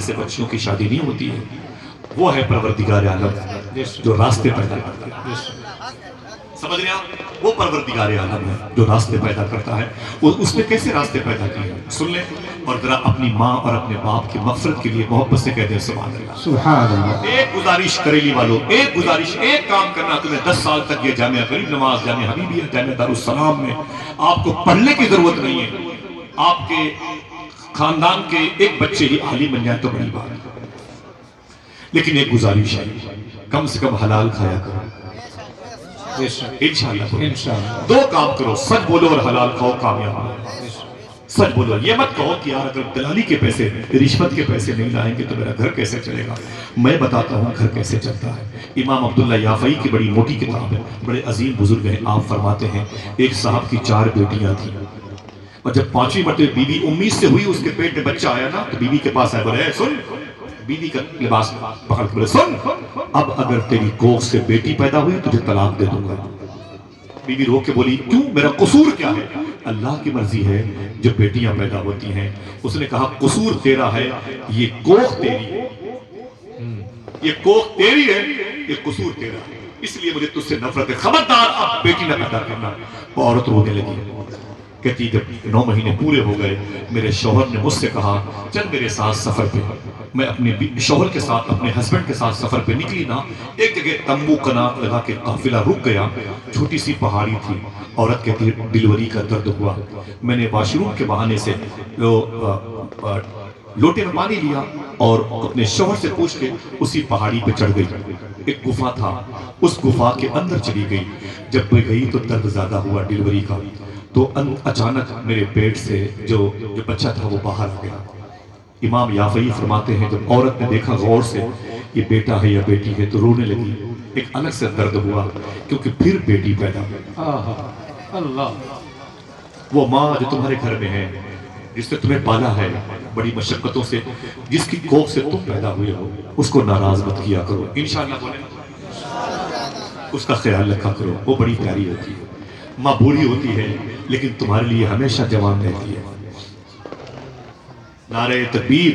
سے بچیوں کی شادی نہیں ہوتی ہے. وہ ہے پروردگار عالم جو راستے پیدا کرتا ہے. سمجھ رہے آپ؟ وہ پروردگار عالم ہے جو راستے پیدا کرتا ہے. اس نے کیسے راستے پیدا کیے سن لیں، اور ذرا اپنی ماں اور اپنے باپ کی مغفرت کے لیے محبت سے کہہ دیں سبحان اللہ. سبحان اللہ. ایک گزارش کریلی والوں، ایک گزارش، ایک کام کرنا. تمہیں 10 سال تک یہ جامعہ غریب نواز، جامعہ حبیبیہ، جامعہ دارالسلام میں آپ کو پڑھنے کی ضرورت نہیں ہے. آپ کے خاندان کے ایک بچے ہی عالم بن جائے تو بڑی بات ہے. لیکن ایک گزارش ہے، کم سے کم حلال کھایا کرو. انشاءاللہ 2 کام کرو، سچ بولو اور حلال کھاؤ، کامیاب ہو. سچ بولو. یہ مت کہو کہ یار اگر دلالی کے پیسے، رشوت کے پیسے نہیں لائیں گے تو میرا گھر کیسے چلے گا. میں بتاتا ہوں گھر کیسے چلتا ہے. امام عبداللہ یافعی کی بڑی موٹی کتاب ہے، بڑے عظیم بزرگ ہیں. آپ فرماتے ہیں ایک صاحب کی 4 بیٹیاں تھیں، اور جب 5ویں مرتبہ بیوی امید سے ہوئی، اس کے پیٹ میں بچہ آیا نا، تو بیوی کے پاس آئے، بولے سن، بیوی کا لباس پکڑ کے بولے سن، اب اگر تیری کوکھ سے بیٹی پیدا ہوئی تجھے طلاق دے دوں گا. بیوی رو کے بولی کیوں، میرا قصور کیا ہے؟ اللہ کی مرضی ہے جب بیٹیاں پیدا ہوتی ہیں. اس نے کہا قصور تیرا ہے، یہ کوکھ تیری ہے، یہ کوکھ تیری ہے، یہ قصور تیرا ہے، اس لیے مجھے تجھ سے نفرت ہے، خبردار اب بیٹی نہ پیدا کرنا. وہ عورت رونے لگی. کہتی جب 9 مہینے پورے ہو گئے، میرے شوہر نے مجھ سے کہا چل میرے ساتھ سفر پہ. میں اپنے شوہر کے ساتھ، اپنے ہسبینڈ کے ساتھ سفر پہ نکلی نا. ایک جگہ تمبو کنات لگا کے قافلہ رک گیا. چھوٹی سی پہاڑی تھی. عورت کہتی ڈیلیوری کا درد ہوا. میں نے واش روم کے بہانے سے لوٹے میں پانی لیا اور اپنے شوہر سے پوچھ کے اسی پہاڑی پہ چڑھ گئی. ایک گفا تھا، اس گفا کے اندر چلی گئی. جب میں گئی تو درد زیادہ ہوا ڈیلیوری کا. تو اچانک میرے پیٹ سے جو بچہ تھا وہ باہر آ گیا. امام یافعی فرماتے ہیں جب عورت نے دیکھا غور سے یہ بیٹا ہے یا بیٹی ہے تو رونے لگی. ایک الگ سے درد ہوا کیونکہ پھر بیٹی پیدا ہوئی. اللہ، وہ ماں جو تمہارے گھر میں ہے، جس نے تمہیں پالا ہے بڑی مشقتوں سے، جس کی کوکھ سے تم پیدا ہوئے ہو، اس کو ناراض مت کیا کرو. انشاءاللہ بولیں، اس کا خیال رکھا کرو. وہ بڑی پیاری ہوتی ہے. ماں بوڑھی ہوتی ہے لیکن تمہارے لیے ہمیشہ جوان رہتی ہے. نعرہ تکبیر،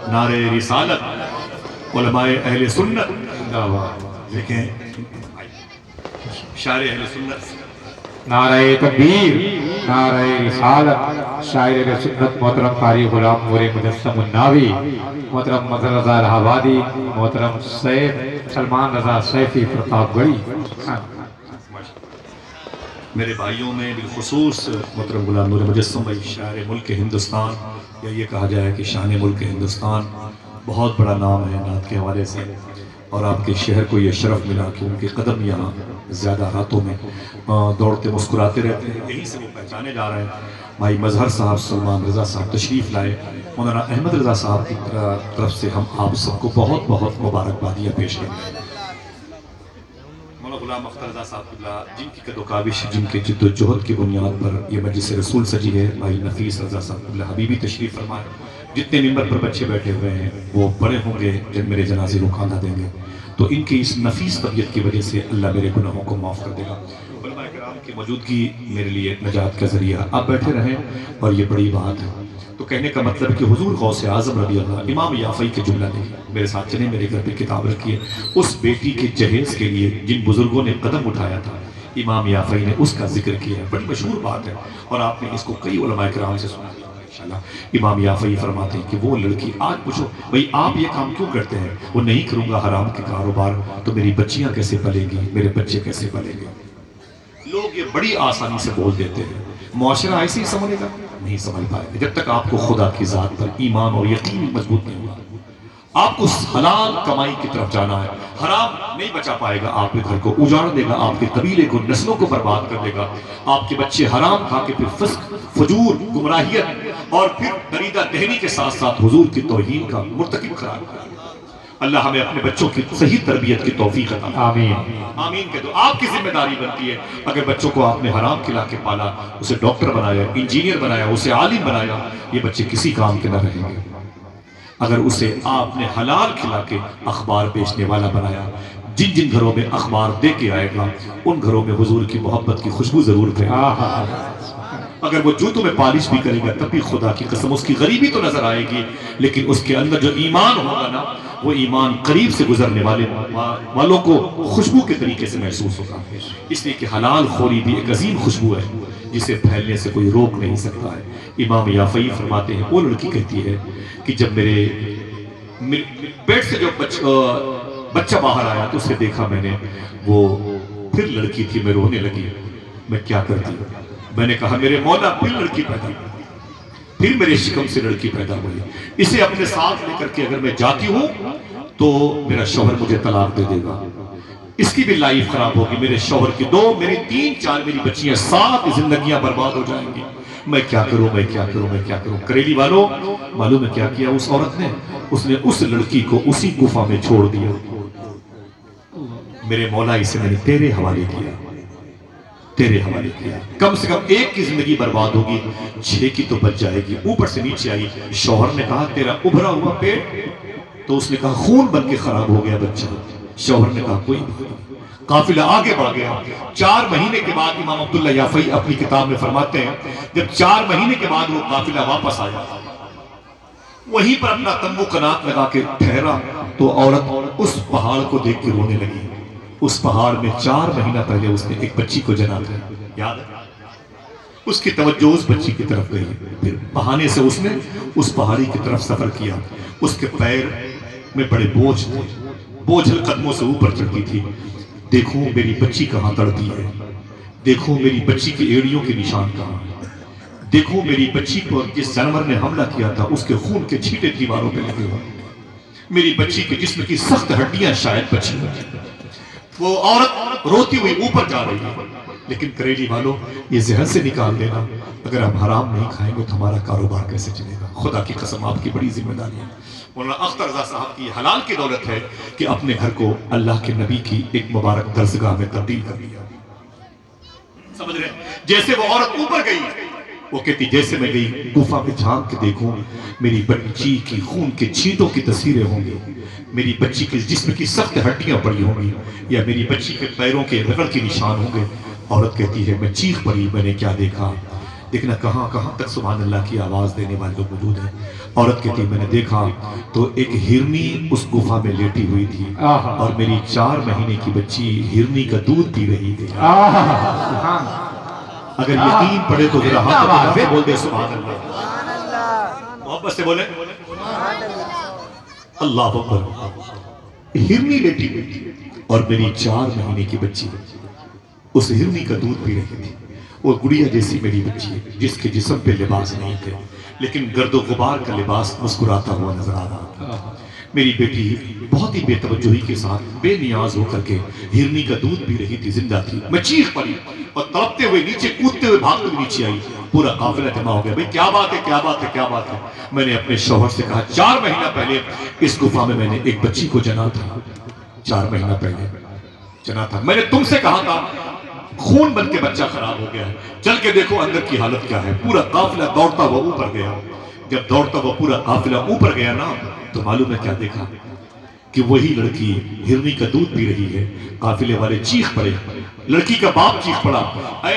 نعرہ رسالت، علماء اہل سنت. دیکھیں شاعر اہل سنت، نعرہ تکبیر، نعرہ رسالت، شاعر اہل سنت محترم قاری غلام نور مجسم الناوی، محترم مظہر رضا الہ آبادی، محترم سلمان رضا سیفی پرتاپ گڑھی. میرے بھائیوں میں بالخصوص محترم غلام نور مجسم بھائی شاعر ملک ہندوستان، یا یہ کہا جائے کہ شان ملک ہندوستان، بہت بڑا نام ہے نعت کے حوالے سے. اور آپ کے شہر کو یہ شرف ملا کہ ان کے قدم یہاں زیادہ راتوں میں دوڑتے مسکراتے رہتے ہیں. یہیں سے وہ پہچانے جا رہے ہیں. بھائی مظہر صاحب، سلمان رضا صاحب تشریف لائے. مولانا احمد رضا صاحب کی طرف سے ہم آپ سب کو بہت بہت مبارکبادیاں پیش کرتے ہیں. مولانا غلام اختر رضا صاحب جن کی قد و کاوش، جن کے جد و جہد کی بنیاد پر یہ مجلس رسول سجی ہے. بھائی نفیس رضا صاحب حبیبی تشریف فرمائے. جتنے ممبر پر بچے بیٹھے ہوئے ہیں وہ بڑے ہوں گے جب میرے جنازے کو کھانا دیں گے تو ان کی اس نفیس طبیعت کی وجہ سے اللہ میرے گناہوں کو معاف کر دے گا. علماء کرام کی موجودگی میرے لیے نجات کا ذریعہ. آپ بیٹھے رہیں اور یہ بڑی بات ہے. تو کہنے کا مطلب کہ حضور غوث اعظم رضی اللہ، امام یافعی کے جملہ دیکھیں، میرے ساتھ چلیں، میرے گھر پہ کتاب رکھیے. اس بیٹی کے جہیز کے لیے جن بزرگوں نے قدم اٹھایا تھا امام یافعی نے اس کا ذکر کیا ہے. بڑی مشہور بات ہے اور آپ نے اس کو کئی علماء کرام سے سنا. امام یافعی فرماتے ہیں کہ وہ لڑکی، آج پوچھو بھئی آپ یہ کام کیوں کرتے ہیں؟ وہ نہیں کروں گا حرام کے کاروبار تو میری بچیاں کیسے پلیں گی، میرے بچے کیسے پلیں گے. لوگ یہ بڑی آسانی سے بول دیتے ہیں. معاشرہ ایسے ہی سمجھے گا؟ نہیں سمجھ پائے گا جب تک آپ کو خدا کی ذات پر ایمان اور یقین مضبوط نہیں ہوگا. آپ کو حلال کمائی کی طرف جانا ہے. حرام نہیں بچا پائے گا، آپ کے گھر کو اجاڑ دے گا، آپ کے قبیلے کو، نسلوں کو برباد کر دے گا. آپ کے بچے حرام کھا کے پھر فسق، فجور، گمراہیت اور پھر دریدہ دہنی کے ساتھ ساتھ حضور کی توہین کا مرتکب قرار دے. اللہ ہمیں اپنے بچوں کی صحیح تربیت کی توفیق عطا فرمائے. آمین آمین کہہ دو. آپ کی ذمہ داری بنتی ہے. اگر بچوں کو آپ نے حرام کھلا کے پالا، اسے ڈاکٹر بنایا، انجینئر بنایا، اسے عالم بنایا، یہ بچے کسی کام کے نہ رہیں گے. اگر اسے آپ نے حلال کھلا کے اخبار بیچنے والا بنایا، جن جن گھروں میں اخبار دے کے آئے گا ان گھروں میں حضور کی محبت کی خوشبو ضرور پھیلے. اگر وہ جوتوں میں پالش بھی کرے گا تب بھی خدا کی قسم اس کی غریبی تو نظر آئے گی، لیکن اس کے اندر جو ایمان ہوگا نا، وہ ایمان قریب سے گزرنے والوں کو خوشبو کے طریقے سے محسوس ہوگا۔ اس لیے کہ حلال خوری بھی ایک عظیم خوشبو ہے جسے پھیلنے سے کوئی روک نہیں سکتا ہے۔ امام یافعی فرماتے ہیں، وہ لڑکی کہتی ہے کہ جب میرے پیٹ سے جو بچہ باہر آیا تو اسے دیکھا میں نے، وہ پھر لڑکی تھی، میں رونے لگی، میں کیا کرتی؟ میں نے کہا میرے مولا پھر لڑکی پیدا ہوئی، پھر میرے شکم سے لڑکی پیدا ہوئی، اسے اپنے ساتھ لے کر کے اگر میں جاتی ہوں تو میرا شوہر مجھے طلاق دے دے گا، اس کی بھی لائف خراب ہوگی، میرے شوہر کی 2 میری 3 4 میری بچیاں 7 زندگیاں برباد ہو جائیں گی، میں کیا کروں میں کیا کروں میں کیا کروں؟ کریلی والوں معلوم ہے کیا کیا اس عورت نے؟ اس نے اس لڑکی کو اسی گفا میں چھوڑ دیا۔ میرے مولا اسے میں نے تیرے حوالے کیا، تیرے حوالے کیا، کم سے کم 1 کی زندگی برباد ہوگی، 6 کی تو بچ جائے گی۔ اوپر سے نیچے آئی، شوہر نے کہا تیرا ابھرا ہوا پیٹ، تو اس نے کہا خون بن کے خراب ہو گیا بچہ۔ شوہر نے کہا کوئی نہیں۔ قافلہ آگے بڑھ گیا۔ 4 مہینے کے بعد امام عبداللہ یافعی اپنی کتاب میں فرماتے ہیں، جب 4 مہینے کے بعد وہ قافلہ واپس آیا، وہیں پر اپنا تنبو قنات لگا کے ٹھہرا تو عورت اس پہاڑ کو دیکھ کے رونے لگی۔ اس پہاڑ میں 4 مہینہ پہلے اس نے ایک بچی کو جنا تھا، یاد ہے؟ اس کی توجہ اس بچی کی طرف گئی، پھر بہانے سے اس نے اس پہاڑی کی طرف سفر کیا۔ اس کے پیر میں بڑے بوجھ تھے، بوجھل قدموں سے اوپر چڑھتی تھی۔ دیکھوں میری بچی کہاں تڑپی ہے، دیکھوں میری بچی کی ایڑیوں کے نشان کہاں، دیکھوں میری بچی پر جس جانور نے حملہ کیا تھا اس کے خون کے چھینٹے دیواروں پہ لگے ہوئے، میری بچی کے جسم کی سخت ہڈیاں شاید بچی ہوئی۔ وہ عورت روتی ہوئی اوپر جا رہی ہے، لیکن کریلی والوں یہ ذہن سے نکال دینا، اگر ہم حرام نہیں کھائیں گے تو ہمارا کاروبار کیسے چلے گا؟ خدا کی قسم آپ کی بڑی ذمہ داری ہے۔ مولانا اختر رضا صاحب کی حلال کی دولت ہے کہ اپنے گھر کو اللہ کے نبی کی ایک مبارک درسگاہ میں تبدیل کر لیا۔ سمجھ رہے ہیں؟ جیسے وہ عورت اوپر گئی، وہ کہتی جیسے میں گئی گفا میں جھانک کے دیکھوں میری بچی کی خون کے چھینٹوں کی تصویریں ہوں گی، میری بچی کے جسم کی سخت ہڈیاں پڑی ہوں گی، یا میری بچی کے پیروں کے رگڑ کے نشان ہوں گے۔ عورت کہتی ہے میں چیخ پڑی، میں نے کیا دیکھا؟ دیکھنا کہاں کہاں تک سبحان اللہ کی آواز دینے والے لوگ موجود ہیں۔ عورت کہتی میں نے دیکھا تو ایک ہرنی اس گفا میں لیٹی ہوئی تھی اور میری 4 مہینے کی بچی ہرنی کا دودھ پی رہی تھی۔ اگر یقین پڑے تو ذرا ہاتھ سے بول دے سبحان اللہ، محبت سے بولے اللہ اکبر۔ ہرنی لیٹی ہوئی تھی اور میری 4 مہینے کی بچی اس ہرنی کا دودھ پی رہی تھی۔ وہ گڑیا جیسی میری بچی ہے جس کے جسم پہ لباس نہیں تھے، لیکن گرد و غبار کا لباس مسکراتا ہوا نظر آ رہا تھا۔ میری بیٹی بہت ہی بے توجہی کے ساتھ بے نیاز ہو کر کے ہرنی کا دودھ پی رہی تھی، زندہ تھی۔ میں چیخ پڑی اور تڑپتے ہوئے نیچے کودتے ہوئے بھاگتے ہوئے نیچے آئی۔ پورا قافلہ جمع ہو گیا، بھئی کیا بات ہے کیا بات ہے کیا بات ہے؟ میں نے اپنے شوہر سے کہا 4 مہینہ پہلے اس گفا میں میں نے ایک بچی کو جنا تھا، 4 مہینہ پہلے جنا تھا۔ میں نے تم سے کہا تھا خون بن کے بچہ خراب ہو گیا ہے، چل کے دیکھو اندر کی حالت کیا ہے۔ پورا قافلہ دوڑتا ہوا اوپر گیا۔ جب دوڑتا ہوا پورا قافلہ اوپر گیا نا تو معلوم ہے کیا دیکھا کہ وہی لڑکی ہرنی کا دودھ پی رہی ہے۔ قافلے والے چیخ پڑے، لڑکی کا باپ چیخ پڑا، اے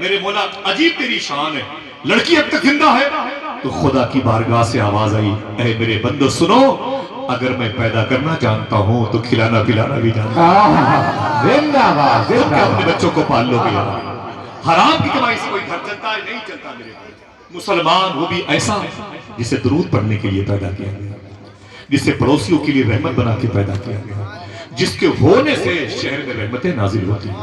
میرے مولا عجیب تیری شان ہے، لڑکی اب تک زندہ ہے؟ تو خدا کی بارگاہ سے آواز آئی، اے میرے بندو سنو، اگر میں پیدا کرنا جانتا ہوں تو کھلانا پلانا بھی جانتا ہوں۔ زندہ باد تم کیا اپنے بچوں کو پال لو گے؟ حرام کی کمائی سے کوئی گھر چلتا ہے؟ نہیں چلتا میرے بھائی۔ مسلمان وہ بھی ایسا جسے درود پڑھنے کے لیے پیدا کیا گیا، جسے پڑوسیوں کے لیے رحمت بنا کے پیدا کیا گیا، جس کے ہونے سے شہر میں رحمتیں نازل ہوتی ہیں۔